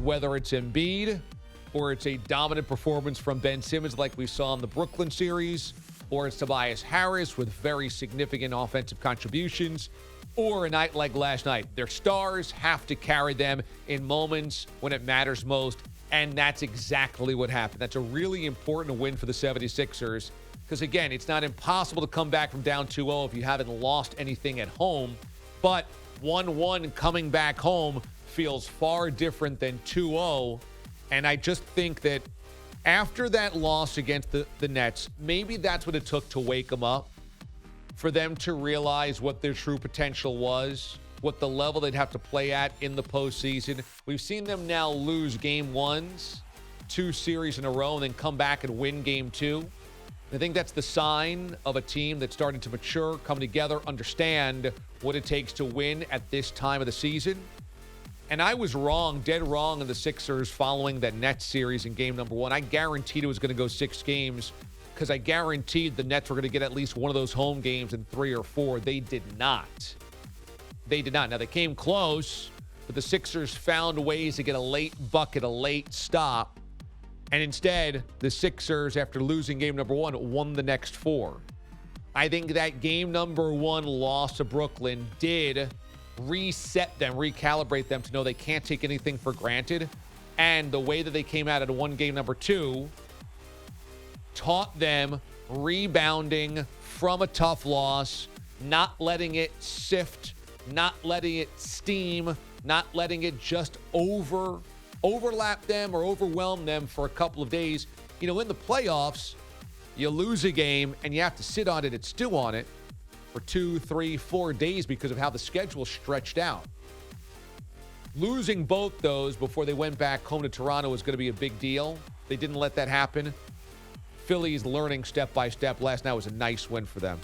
whether it's Embiid or it's a dominant performance from Ben Simmons like we saw in the Brooklyn series, or it's Tobias Harris with very significant offensive contributions, or a night like last night. Their stars have to carry them in moments when it matters most, and that's exactly what happened. That's a really important win for the 76ers because, again, it's not impossible to come back from down 2-0 if you haven't lost anything at home, but 1-1 coming back home feels far different than 2-0, and I just think that after that loss against the Nets, maybe that's what it took to wake them up, for them to realize what their true potential was, what the level they'd have to play at in the postseason. We've seen them now lose game ones, 2 series in a row, and then come back and win game 2. I think that's the sign of a team that's starting to mature, come together, understand what it takes to win at this time of the season. And I was wrong, dead wrong in the Sixers following that Nets series in game number 1. I guaranteed it was going to go 6 games because I guaranteed the Nets were going to get at least one of those home games in 3 or 4. They did not. They did not. Now, they came close, but the Sixers found ways to get a late bucket, a late stop. And instead, the Sixers, after losing game number 1, won the next 4. I think that game number 1 loss to Brooklyn did reset them, recalibrate them to know they can't take anything for granted. And the way that they came out of one game number 2 taught them rebounding from a tough loss, not letting it sift, not letting it steam, not letting it just overlap them or overwhelm them for a couple of days. You know, in the playoffs, you lose a game and you have to sit on it and stew on it for 2, 3, 4 days because of how the schedule stretched out. Losing both those before they went back home to Toronto was going to be a big deal. They didn't let that happen. Philly's learning step by step. Last night was a nice win for them.